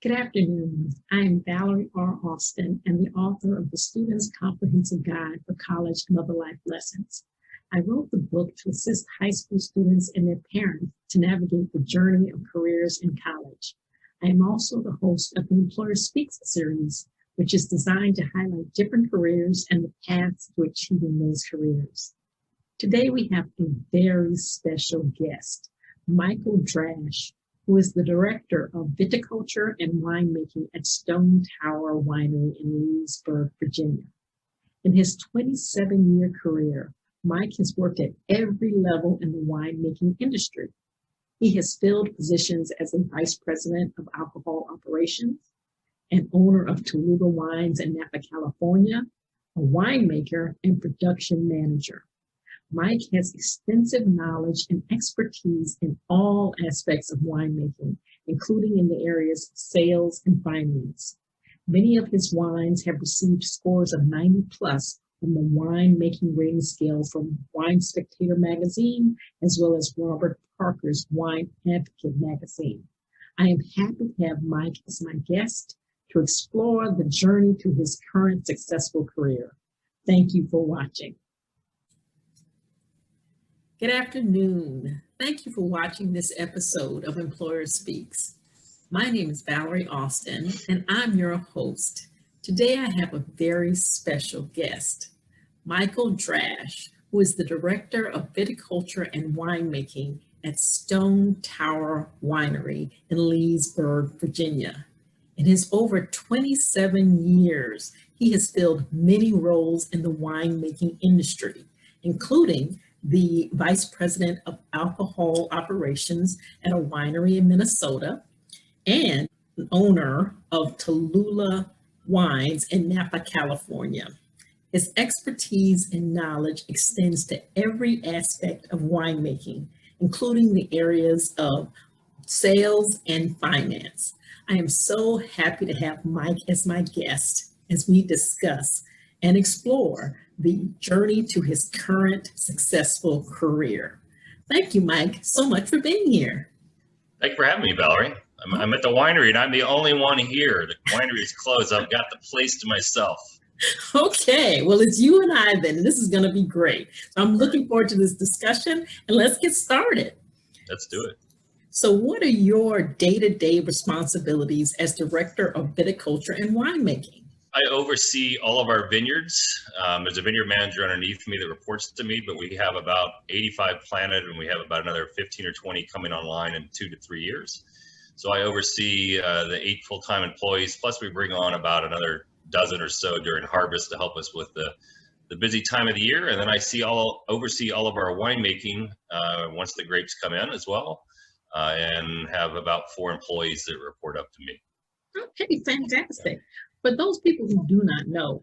Good afternoon. I am Valerie R. Austin and the author of the Student's Comprehensive Guide for College and Other Life Lessons. I wrote the book to assist high school students and their parents to navigate the journey of careers in college. I am also the host of the Employer Speaks series, which is designed to highlight different careers and the paths to achieving those careers. Today we have a very special guest, Michael Drash, who is the director of Viticulture and Winemaking at Stone Tower Winery in Leesburg, Virginia. In his 27-year career, Mike has worked at every level in the winemaking industry. He has filled positions as a vice president of alcohol operations, an owner of Tallulah Wines in Napa, California, a winemaker, and production manager. Mike has extensive knowledge and expertise in all aspects of winemaking, including in the areas of sales and finance. Many of his wines have received scores of 90 plus on the winemaking rating scale from Wine Spectator magazine, as well as Robert Parker's Wine Advocate magazine. I am happy to have Mike as my guest to explore the journey to his current successful career. Thank you for watching. Good afternoon. Thank you for watching this episode of Employer Speaks. My name is Valerie Austin, and I'm your host. Today I have a very special guest, Michael Drash, who is the director of Viticulture and Winemaking at Stone Tower Winery in Leesburg, Virginia. In his over 27 years, he has filled many roles in the winemaking industry, including the vice president of alcohol operations at a winery in Minnesota, and the owner of Tallulah Wines in Napa, California. His expertise and knowledge extends to every aspect of winemaking, including the areas of sales and finance. I am so happy to have Mike as my guest as we discuss and explore the journey to his current successful career. Thank you, Mike, so much for being here. Thank you for having me, Valerie. I'm at the winery and I'm the only one here. The winery is closed. I've got the place to myself. Okay, well, it's you and I then. This is going to be great. So I'm looking forward to this discussion, and let's get started. Let's do it. So what are your day-to-day responsibilities as director of viticulture and winemaking? I oversee all of our vineyards. There's a vineyard manager underneath me that reports to me, but we have about 85 planted and we have about another 15 or 20 coming online in 2 to 3 years. So I oversee the 8 full-time employees, plus we bring on about another dozen or so during harvest to help us with the busy time of the year. And then I oversee all of our winemaking once the grapes come in as well, and have about 4 employees that report up to me. Okay, fantastic. For those people who do not know,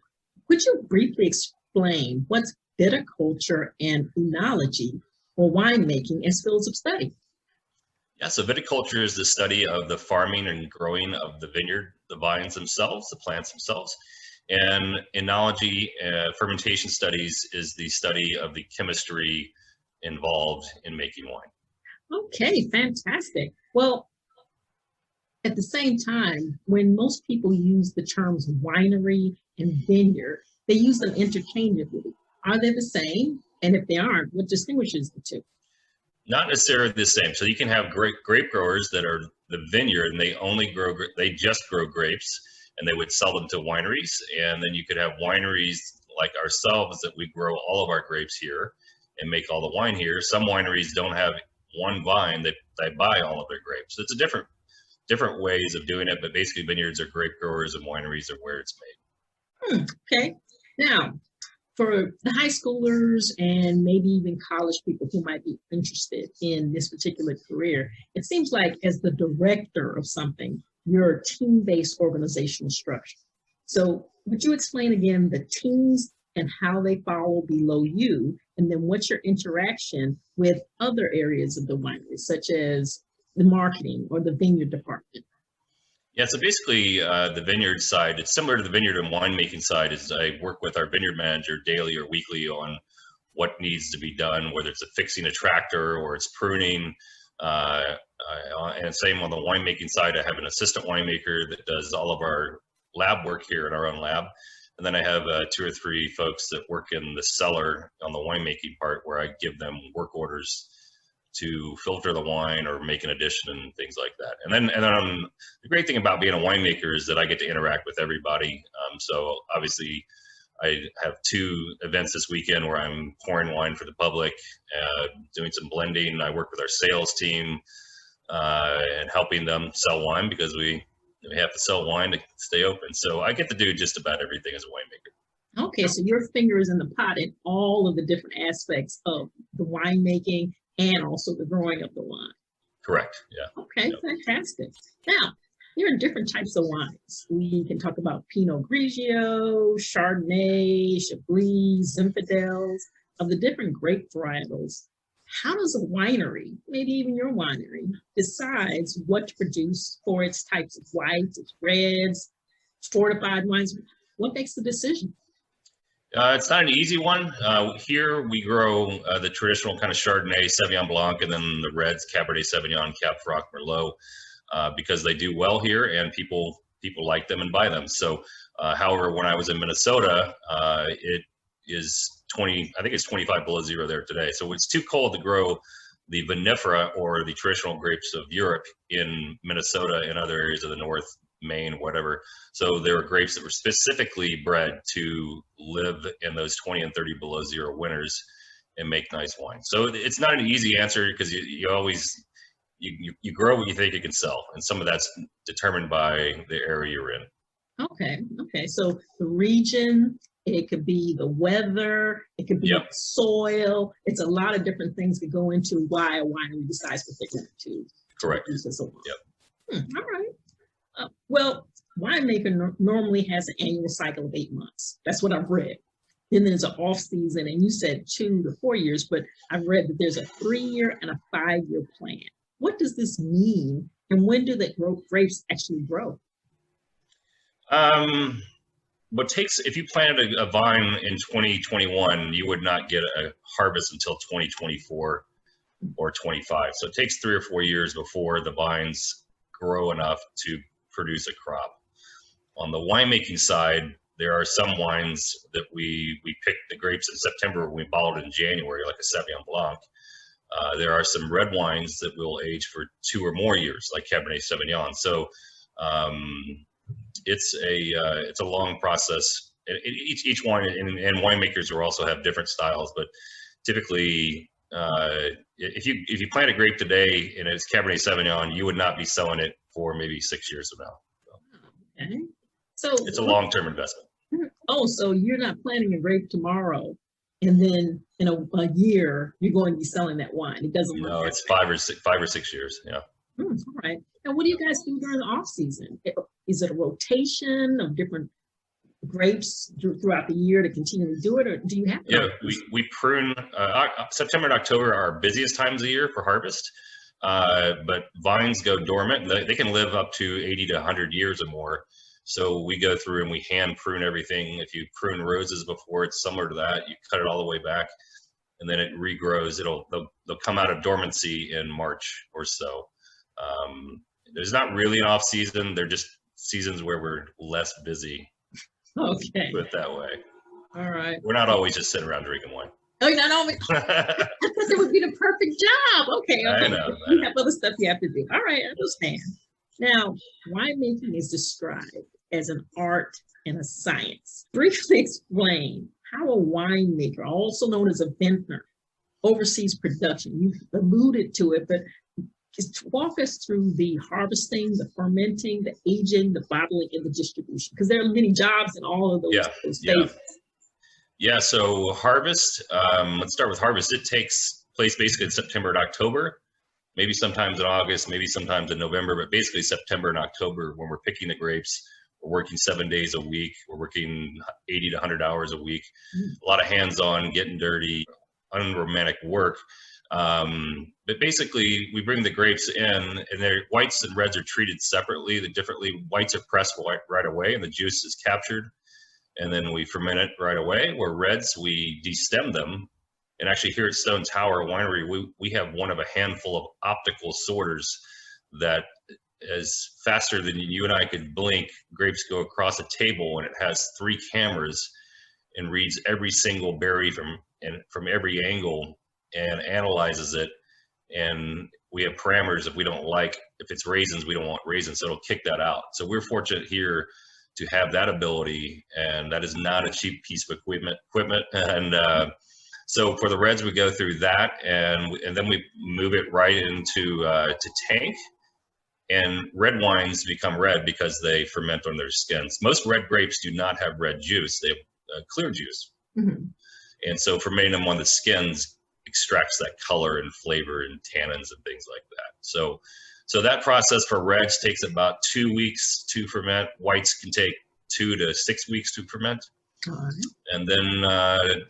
could you briefly explain what's viticulture and enology or winemaking as fields of study? Yeah, so viticulture is the study of the farming and growing of the vineyard, the vines themselves, the plants themselves. And enology, fermentation studies, is the study of the chemistry involved in making wine. Okay, fantastic. Well, at the same time, when most people use the terms winery and vineyard, they use them interchangeably. Are they the same? And if they aren't, what distinguishes the two? Not necessarily the same. So you can have grape growers that are the vineyard and they just grow grapes and they would sell them to wineries. And then you could have wineries like ourselves that we grow all of our grapes here and make all the wine here. Some wineries don't have one vine that they buy all of their grapes. So it's a different ways of doing it, but basically vineyards are grape growers and wineries are where it's made. Okay. Now, for the high schoolers and maybe even college people who might be interested in this particular career, it seems like as the director of something, you're a team-based organizational structure. So would you explain again the teams and how they follow below you, and then what's your interaction with other areas of the winery, such as the marketing or the vineyard department? Yeah, so basically the vineyard side, it's similar to the vineyard and winemaking side. Is I work with our vineyard manager daily or weekly on what needs to be done, whether it's fixing a tractor or it's pruning, And same on the winemaking side, I have an assistant winemaker that does all of our lab work here in our own lab. And then I have 2 or 3 folks that work in the cellar on the winemaking part, where I give them work orders to filter the wine or make an addition and things like that. And then the great thing about being a winemaker is that I get to interact with everybody. So obviously I have 2 events this weekend where I'm pouring wine for the public, doing some blending. I work with our sales team and helping them sell wine, because we have to sell wine to stay open. So I get to do just about everything as a winemaker. Okay, so your finger is in the pot in all of the different aspects of the winemaking and also the growing of the wine. Correct, yeah. Okay, yep. Fantastic. Now, there are different types of wines. We can talk about Pinot Grigio, Chardonnay, Chablis, Zinfandels, of the different grape varietals. How does a winery, maybe even your winery, decides what to produce for its types of whites, its reds, fortified wines? What makes the decision? It's not an easy one. Here we grow the traditional kind of Chardonnay, Sauvignon Blanc, and then the reds, Cabernet Sauvignon, Cab Franc, Merlot, because they do well here and people like them and buy them. So, however, when I was in Minnesota, it is I think it's 25 below zero there today. So it's too cold to grow the vinifera, or the traditional grapes of Europe, in Minnesota and other areas of the North, Maine, whatever. So there were grapes that were specifically bred to live in those 20 and 30 below zero winters and make nice wine. So it's not an easy answer, because you always you grow what you think you can sell, and some of that's determined by the area you're in. Okay. So the region, it could be the weather, it could be the soil. It's a lot of different things that go into why a winery decides what they're going to correct. Use as a wine. Yep. All right. Well, winemaker normally has an annual cycle of 8 months. That's what I've read. Then there's an off season, and you said 2 to 4 years, but I've read that there's a 3-year and a 5-year plan. What does this mean, and when do the grapes actually grow? If you planted a vine in 2021, you would not get a harvest until 2024 or 25. So it takes 3 or 4 years before the vines grow enough to produce a crop. On the winemaking side, there are some wines that we pick the grapes in September, when we bottled in January, like a Sauvignon Blanc. There are some red wines that will age for 2 or more years, like Cabernet Sauvignon. So it's a long process. Each wine, and winemakers will also have different styles, but typically, if you plant a grape today and it's Cabernet Sauvignon, you would not be selling it for maybe 6 years from now. Okay. So it's a long-term investment. Oh, so you're not planting a grape tomorrow, and then in a year you're going to be selling that wine. It doesn't work. No, it's 5 or 6 years. Yeah. All right. And what do you guys do during the off season? Is it a rotation of different grapes throughout the year to continue to do it, or do you have? Yeah, we prune. September and October are our busiest times of year for harvest, but vines go dormant. They can live up to 80 to 100 years or more. So we go through and we hand prune everything. If you prune roses before, it's similar to that. You cut it all the way back, and then it regrows. They'll come out of dormancy in March or so. There's not really an off season. They're just seasons where we're less busy. Okay. Put it that way. All right. We're not always just sitting around drinking wine. Oh, not always. I thought that would be the perfect job. Okay. I know. You have other stuff you have to do. All right, I understand. Now, winemaking is described as an art and a science. Briefly explain how a winemaker, also known as a vintner, oversees production. You've alluded to it, but just walk us through the harvesting, the fermenting, the aging, the bottling, and the distribution, because there are many jobs in all of those phases. Yeah, so harvest, let's start with harvest. It takes place basically in September and October, maybe sometimes in August, maybe sometimes in November, but basically September and October when we're picking the grapes. We're working 7 days a week. We're working 80 to 100 hours a week. A lot of hands-on, getting dirty, unromantic work. But basically, we bring the grapes in, and their whites and reds are treated separately. Whites are pressed right away, and the juice is captured. And then we ferment it right away. Where reds, we destem them And actually here at Stone Tower Winery, we have one of a handful of optical sorters that is faster than you and I could blink. Grapes go across a table, and it has 3 cameras and reads every single berry from every angle and analyzes it. And we have parameters if we don't like, if it's raisins, we don't want raisins, so it'll kick that out. So we're fortunate here to have that ability, and that is not a cheap piece of equipment. And so for the reds, we go through that, and then we move it right into to tank. And red wines become red because they ferment on their skins. Most red grapes do not have red juice; they have clear juice. Mm-hmm. And so fermenting them on the skins extracts that color and flavor and tannins and things like that. So that process for reds takes about 2 weeks to ferment. Whites can take 2 to 6 weeks to ferment. All right. And then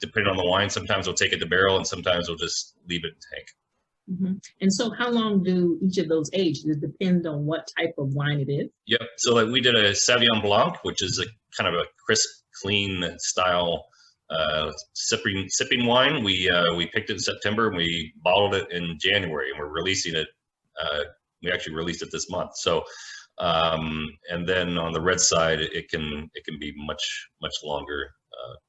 depending on the wine, sometimes we'll take it to barrel, and sometimes we'll just leave it in tank. Mm-hmm. And so how long do each of those age? Does it depend on what type of wine it is? Yep. So like we did a Sauvignon Blanc, which is a kind of a crisp, clean style sipping wine. We picked it in September, and we bottled it in January, and we're releasing it. We actually released it this month. So, and then on the red side, it can be much longer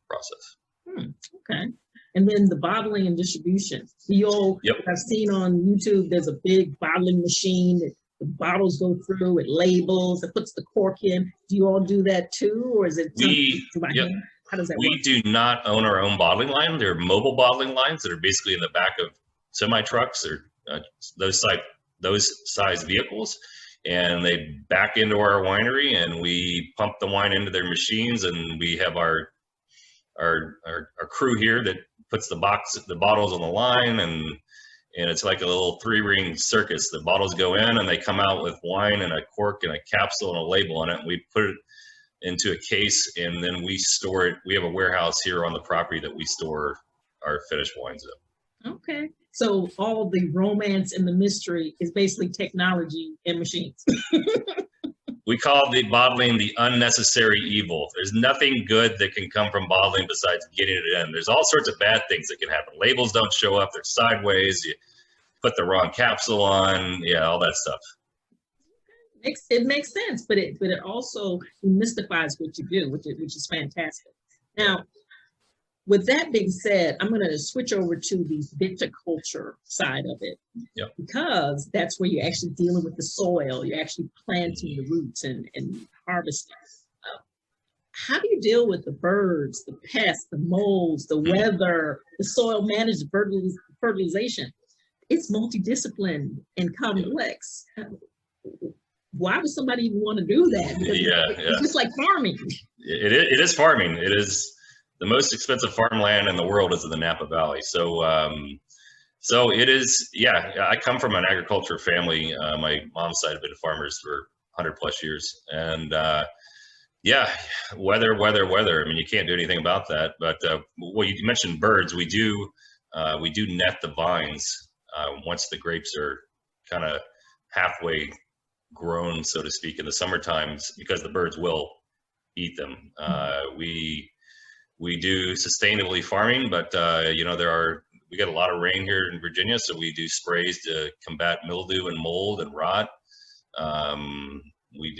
process. Okay. And then the bottling and distribution. Yep. I've seen on YouTube, there's a big bottling machine that the bottles go through, it labels, it puts the cork in. Do you all do that too, or is it? Yep. How does that work? We do not own our own bottling line. They're mobile bottling lines that are basically in the back of semi trucks or those size vehicles, and they back into our winery, and we pump the wine into their machines, and we have our crew here that puts the bottles on the line, and it's like a little 3-ring circus. The bottles go in, and they come out with wine and a cork and a capsule and a label on it. And we put it into a case, and then we store it. We have a warehouse here on the property that we store our finished wines in. Okay. So all the romance and the mystery is basically technology and machines. We call the bottling the unnecessary evil. There's nothing good that can come from bottling besides getting it in. There's all sorts of bad things that can happen. Labels don't show up, they're sideways, you put the wrong capsule on, all that stuff. It makes sense, but it also mystifies what you do, which is fantastic. Now, with that being said, I'm going to switch over to the viticulture side of it. Yep. Because that's where you're actually dealing with the soil, you're actually planting the roots and harvesting. How do you deal with the birds, the pests, the molds, the weather, the soil management, fertilization? It's multidisciplined and complex. Why would somebody even want to do that? It's just like farming. It is farming. It is the most expensive farmland in the world is in the Napa Valley. So it is, I come from an agriculture family. My mom's side have been farmers for 100+ years. And weather. I mean, you can't do anything about that. But well, you mentioned birds. We do net the vines once the grapes are kind of halfway grown, so to speak, in the summer times, because the birds will eat them. We do sustainably farming, but we get a lot of rain here in Virginia, so we do sprays to combat mildew and mold and rot. We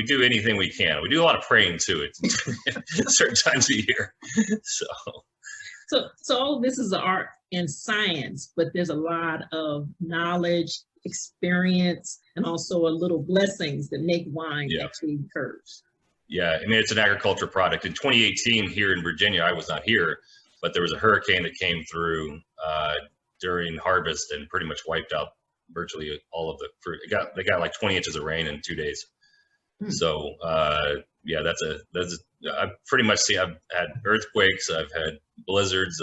do anything we can. We do a lot of praying too at certain times of year. So all of this is art and science, but there's a lot of knowledge, experience, and also a little blessings that make wine actually occurs. Yeah, I mean, it's an agriculture product. In 2018 here in Virginia, I was not here, but there was a hurricane that came through during harvest and pretty much wiped out virtually all of the fruit. They got like 20 inches of rain in 2 days. So I've pretty much seen, I've had earthquakes, I've had blizzards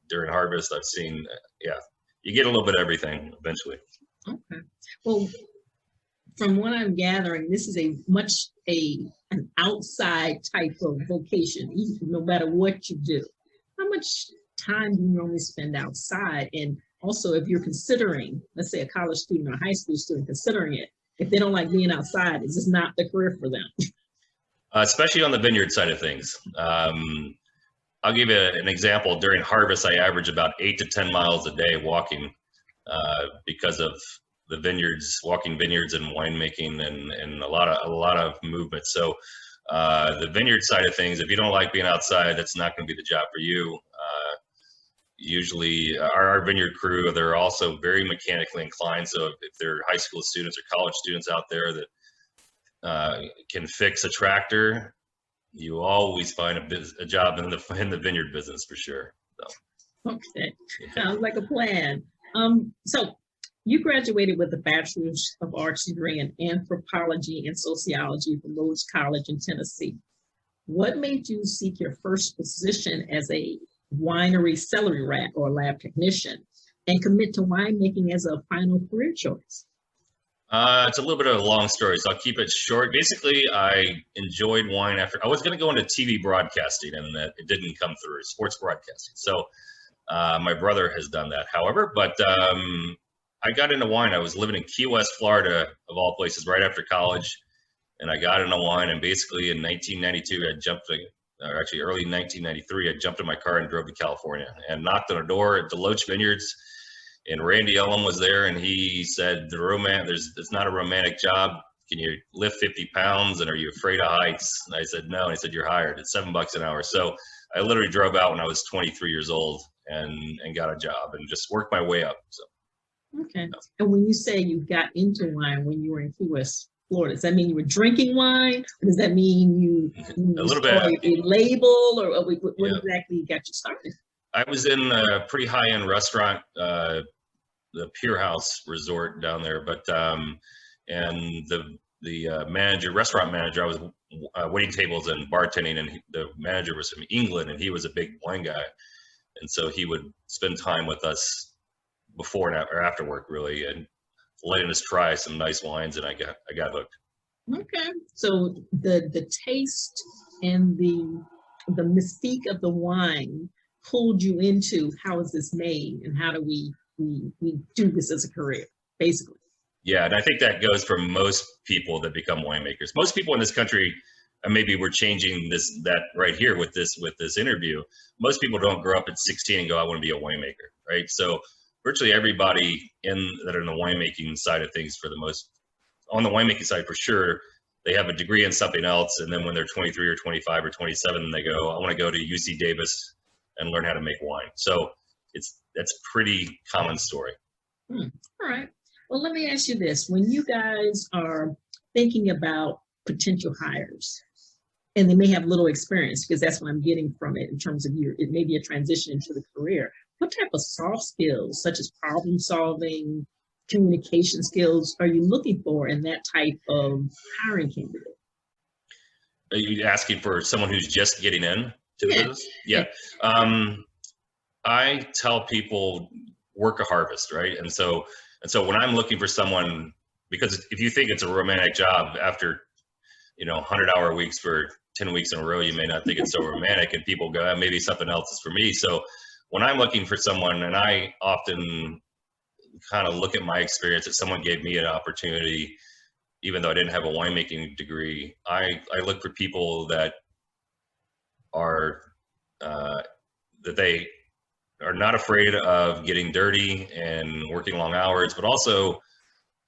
during harvest. I've seen, you get a little bit of everything eventually. Okay. Well, from what I'm gathering, this is an outside type of vocation, no matter what you do. How much time do you normally spend outside? And also, if you're considering, let's say a college student or a high school student considering it, if they don't like being outside, is this not the career for them? Especially on the vineyard side of things. I'm I'll give you an example. During harvest, I average about 8 to 10 miles a day walking because of the vineyards, walking vineyards and winemaking, and a lot of movement. So the vineyard side of things, if you don't like being outside, that's not going to be the job for you. Usually our vineyard crew, they're also very mechanically inclined. So if they're high school students or college students out there that can fix a tractor, you always find a job in the vineyard business for sure. So, okay, sounds like a plan. So you graduated with a Bachelor's of Arts degree in Anthropology and Sociology from Rhodes College in Tennessee. What made you seek your first position as a winery celery rat or lab technician and commit to winemaking as a final career choice? It's a little bit of a long story, so I'll keep it short. Basically, I enjoyed wine after I was going to go into TV broadcasting, and it didn't come through, sports broadcasting. So my brother has done that, however, but I got into wine. I was living in Key West, Florida, of all places, right after college, and I got into wine. And basically, in 1992, or actually early 1993, I jumped in my car and drove to California and knocked on a door at Deloach Vineyards. And Randy Ellum was there, and he said, it's not a romantic job. Can you lift 50 pounds, and are you afraid of heights? And I said, no. And he said, you're hired. It's $7 an hour. So I literally drove out when I was 23 years old and got a job and just worked my way up. So. Okay. And when you say you got into wine when you were in Key West, Florida, does that mean you were drinking wine? Or does that mean you a little bit a label, or what exactly got you started? I was in a pretty high-end restaurant, the Pier House Resort down there, but and the restaurant manager, I was waiting tables and bartending, and the manager was from England, and he was a big wine guy, and so he would spend time with us before or after work, really, and letting us try some nice wines, and I got hooked. Okay, so the taste and the mystique of the wine pulled you into how is this made and how do we do this as a career, basically. Yeah, and I think that goes for most people that become winemakers. Most people in this country, and maybe we're changing that right here with this interview. Most people don't grow up at 16 and go, I want to be a winemaker, right? So virtually everybody that are in the winemaking side of things, on the winemaking side for sure, they have a degree in something else, and then when they're 23 or 25 or 27, they go, I want to go to UC Davis and learn how to make wine. So that's pretty common story. All right. Well, let me ask you this. When you guys are thinking about potential hires, and they may have little experience, because that's what I'm getting from it in terms of it may be a transition into the career, what type of soft skills, such as problem solving, communication skills, are you looking for in that type of hiring candidate? Are you asking for someone who's just getting in to the business? Yeah. I tell people work a harvest, right? And so when I'm looking for someone, because if you think it's a romantic job after 100-hour weeks for 10 weeks in a row, you may not think it's so romantic, and people go, maybe something else is for me. So when I'm looking for someone, and I often kind of look at my experience, if someone gave me an opportunity, even though I didn't have a winemaking degree, I look for people that are that they are not afraid of getting dirty and working long hours, but also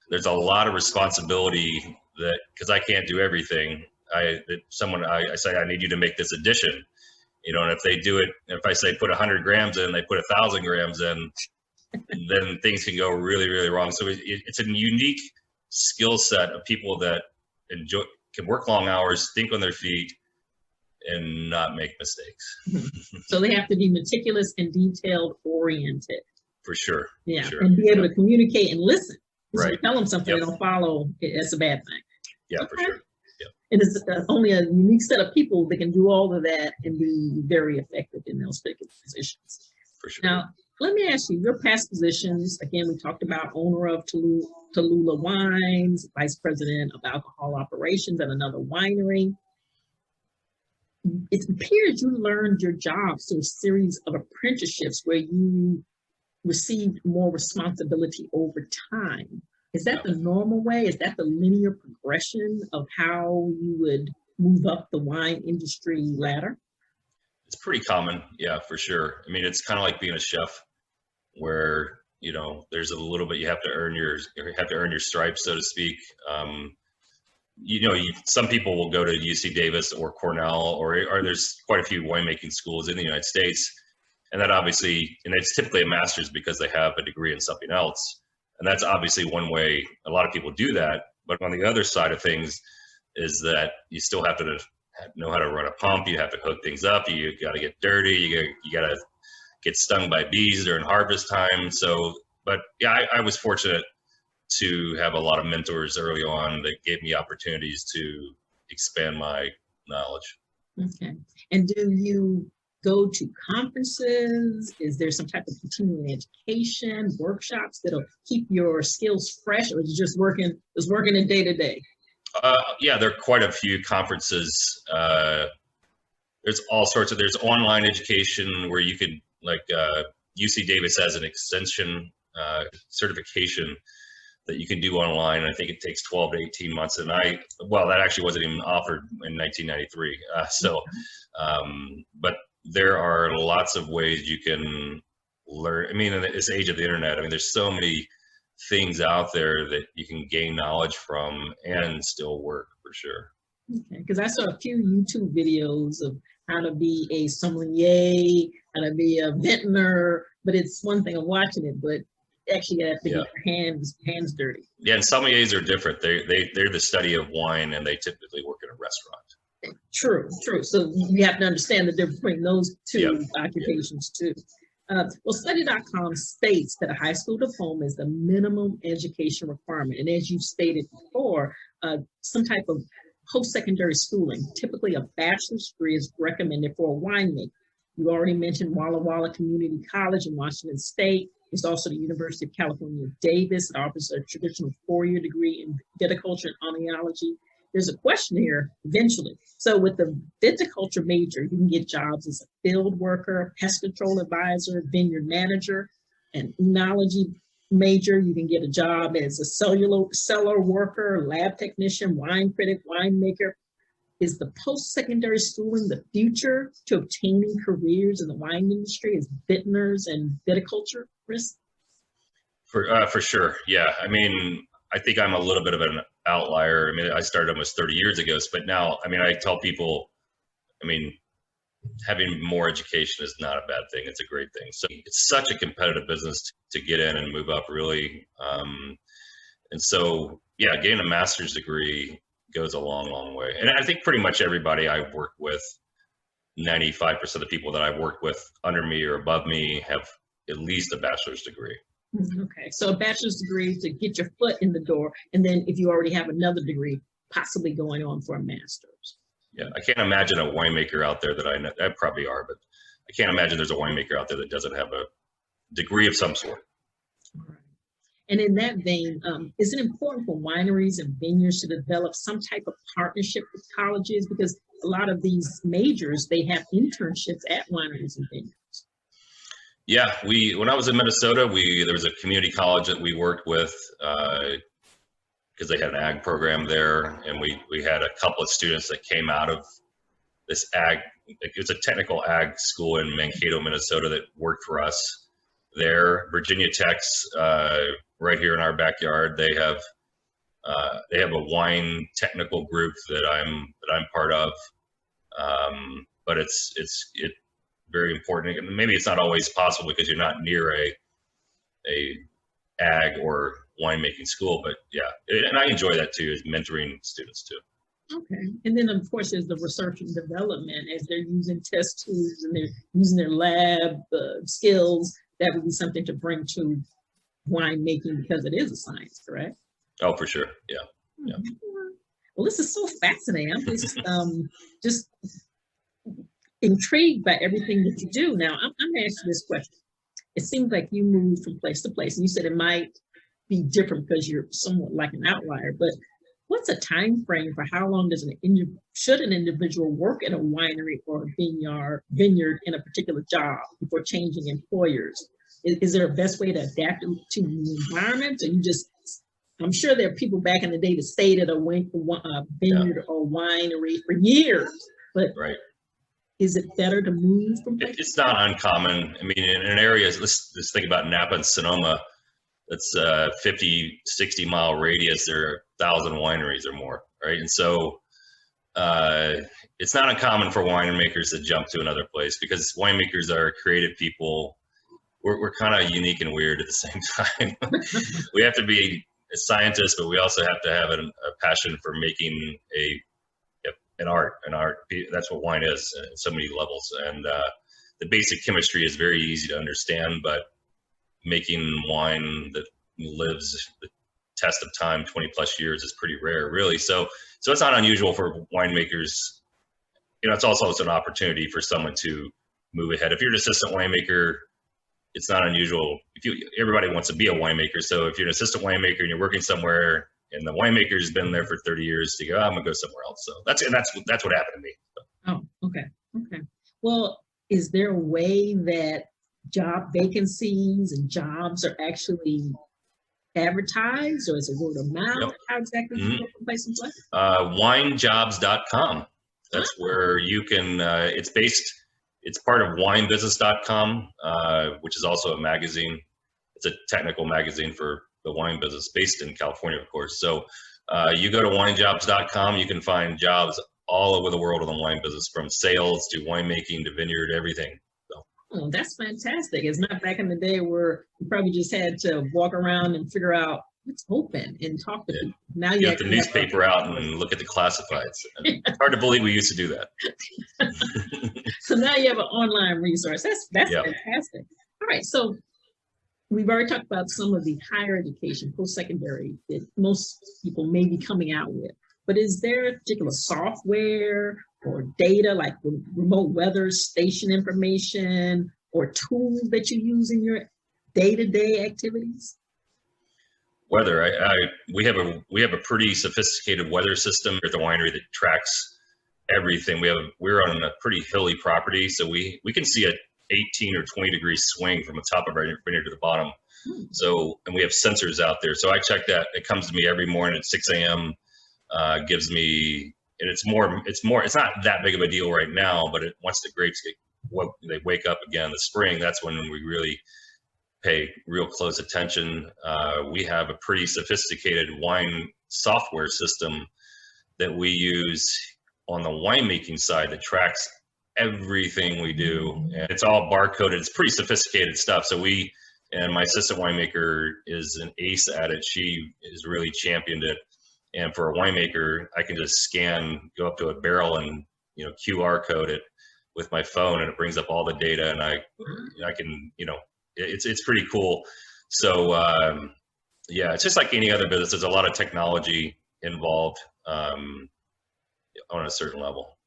there's a lot of responsibility because I can't do everything. I say, I need you to make this addition, and if they do it, if I say put 100 grams in, they put 1,000 grams in, then things can go really, really wrong. So it's a unique skill set of people that can work long hours, think on their feet, and not make mistakes. So they have to be meticulous and detailed oriented. For sure. Yeah, for sure. And be able to communicate and listen. So Right. you tell them something, they don't follow, it's a bad thing. Yeah, for sure. And it's only a unique set of people that can do all of that and be very effective in those particular positions. For sure. Now, let me ask you, your past positions, again, we talked about owner of Tallulah Wines, vice president of alcohol operations at another winery. It appears you learned your jobs through a series of apprenticeships where you received more responsibility over time. Is that the normal way? Is that the linear progression of how you would move up the wine industry ladder? It's pretty common, yeah, for sure. I mean, it's kind of like being a chef, where there's a little bit you have to earn your stripes, so to speak. Some people will go to UC Davis or Cornell, or there's quite a few winemaking schools in the United States, and that obviously, and it's typically a master's because they have a degree in something else, and that's obviously one way a lot of people do that. But on the other side of things is that you still have to know how to run a pump. You have to hook things up. You got to get dirty. You got to get stung by bees during harvest time. So, but yeah, I was fortunate to have a lot of mentors early on that gave me opportunities to expand my knowledge. Okay. And do you go to conferences? Is there some type of continuing education, workshops that'll keep your skills fresh, or is it just working in day to day? Yeah, there are quite a few conferences. There's all sorts of, there's online education where you could, like UC Davis has an extension certification that you can do online. I think it takes 12 to 18 months. And that actually wasn't even offered in 1993. But there are lots of ways you can learn. I mean, in this age of the internet, I mean, there's so many things out there that you can gain knowledge from and still work, for sure. Okay, because I saw a few YouTube videos of how to be a sommelier, how to be a vintner, but it's one thing of watching it, but actually you have to get your hands dirty. Yeah, and sommeliers are different. They're the study of wine, and they typically work in a restaurant. True. So you have to understand the difference between those two occupations too. Well, study.com states that a high school diploma is the minimum education requirement. And as you stated before, some type of post-secondary schooling, typically a bachelor's degree, is recommended for a winemaker. You already mentioned Walla Walla Community College in Washington State. There's also the University of California, Davis. It offers a traditional 4-year degree in viticulture and enology. There's a question here eventually. So with the viticulture major, you can get jobs as a field worker, pest control advisor, vineyard manager. And enology major, you can get a job as a cellar worker, lab technician, wine critic, winemaker. Is the post-secondary schooling the future to obtaining careers in the wine industry as vintners and viticulturists? For sure, yeah. I mean, I think I'm a little bit of an outlier. I mean, I started almost 30 years ago, but now, I mean, I tell people, I mean, having more education is not a bad thing. It's a great thing. So it's such a competitive business to get in and move up, really. And so, yeah, getting a master's degree goes a long, long way. And I think pretty much everybody I've worked with, 95% of the people that I've worked with under me or above me have at least a bachelor's degree. Okay, so a bachelor's degree to get your foot in the door, and then if you already have another degree, possibly going on for a master's. Yeah, I can't imagine a winemaker out there that I know, that probably are, but I can't imagine there's a winemaker out there that doesn't have a degree of some sort. All right. And in that vein, is it important for wineries and vineyards to develop some type of partnership with colleges? Because a lot of these majors, they have internships at wineries and vineyards. Yeah, when I was in Minnesota, there was a community college that we worked with because they had an ag program there, and we had a couple of students that came out of this ag. It was a technical ag school in Mankato, Minnesota, that worked for us there. Virginia Tech's right here in our backyard. They have a wine technical group that I'm part of, but it's very important. And maybe it's not always possible because you're not near a ag or winemaking school, but yeah, and I enjoy that too, is mentoring students too. Okay, and then of course there's the research and development as they're using test tubes and they're using their lab skills. That would be something to bring to winemaking because it is a science, correct? Oh, for sure, yeah. Yeah. Well, this is so fascinating. I'm just intrigued by everything that you do. Now, I'm going to ask you this question. It seems like you move from place to place, and you said it might be different because you're somewhat like an outlier, but what's a time frame for how long should an individual work at a winery or a vineyard in a particular job before changing employers? Is there a best way to adapt to the environment? Or I'm sure there are people back in the day that stayed at a vineyard or winery for years, but right. Is it better to move from place? It's not uncommon. I mean, in areas, let's think about Napa and Sonoma. That's 50, 60 mile radius. There are 1,000 wineries or more, right? And so it's not uncommon for winemakers to jump to another place because winemakers are creative people. We're kind of unique and weird at the same time. We have to be scientists, but we also have to have a passion for making an art. That's what wine is at so many levels. And the basic chemistry is very easy to understand, but making wine that lives the test of time 20 plus years is pretty rare, really. So it's not unusual for winemakers. It's also an opportunity for someone to move ahead. If you're an assistant winemaker, it's not unusual. Everybody wants to be a winemaker. So if you're an assistant winemaker and you're working somewhere and the winemaker's been there for 30 years, you go, I'm gonna go somewhere else. So that's what happened to me. Oh, okay. Well, is there a way that job vacancies and jobs are actually advertised, or is it word of mouth? Yep. How exactly do you go from place to place? Winejobs.com. That's where you can, it's part of winebusiness.com, which is also a magazine. It's a technical magazine for the wine business based in California, of course. So you go to winejobs.com, you can find jobs all over the world in the wine business, from sales to winemaking to vineyard, everything. So. Oh, that's fantastic. It's not back in the day where you probably just had to walk around and figure out what's open and talk to people. Now you get the newspaper out and look at the classifieds. It's hard to believe we used to do that. So now you have an online resource. That's fantastic. All right, so we've already talked about some of the higher education, post-secondary, that most people may be coming out with. But is there a particular software or data, like remote weather station information, or tools that you use in your day-to-day activities? Weather, we have a pretty sophisticated weather system at the winery that tracks everything. We're on a pretty hilly property, so we can see a 18 or 20 degree swing from the top of our vineyard to the bottom. So, and we have sensors out there. So I check that. It comes to me every morning at 6 a.m. Gives me, and it's not that big of a deal right now, but once the grapes they wake up again in the spring, that's when we really pay real close attention. We have a pretty sophisticated wine software system that we use on the winemaking side that tracks everything we do, and it's all barcoded. It's pretty sophisticated stuff. So and my assistant winemaker is an ace at it. She has really championed it. And for a winemaker, I can just go up to a barrel and QR code it with my phone, and it brings up all the data, and I can it's pretty cool. So yeah, it's just like any other business. There's a lot of technology involved on a certain level.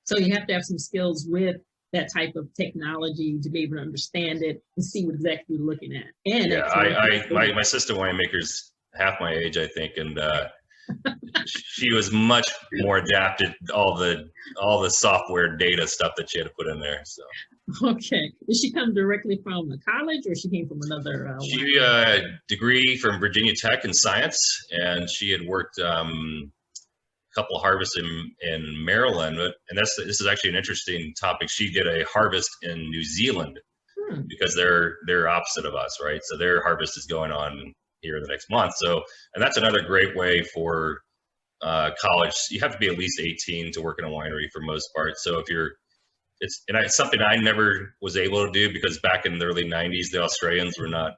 So you have to have some skills with that type of technology to be able to understand it and see what exactly you're looking at. And yeah, my sister winemaker's half my age, I think, and she was much more adapted to all the software data stuff that she had to put in there. So okay, did she come directly from the college, or she came from another? She degree from Virginia Tech in science, and she had worked couple harvests in Maryland, and this is actually an interesting topic. She did a harvest in New Zealand because they're opposite of us, right? So their harvest is going on here the next month. So, and that's another great way for college. You have to be at least 18 to work in a winery for most part. So if it's something I never was able to do, because back in the early 90s, the Australians were not.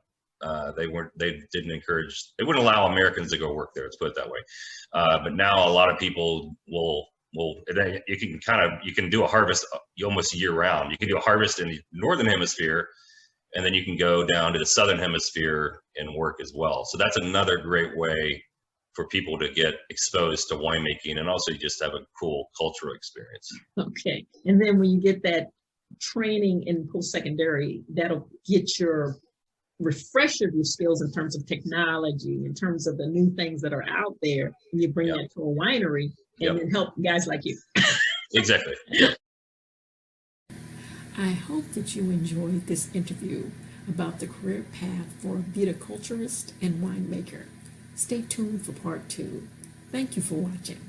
They wouldn't allow Americans to go work there. Let's put it that way. But now a lot of people you can do a harvest almost year round. You can do a harvest in the northern hemisphere, and then you can go down to the southern hemisphere and work as well. So that's another great way for people to get exposed to winemaking, and also just have a cool cultural experience. Okay, and then when you get that training in post-secondary, that'll get your refresh of your skills in terms of technology, in terms of the new things that are out there, and you bring that to a winery and then help guys like you. Exactly. I hope that you enjoyed this interview about the career path for a viticulturist and winemaker. Stay tuned for part 2. Thank you for watching.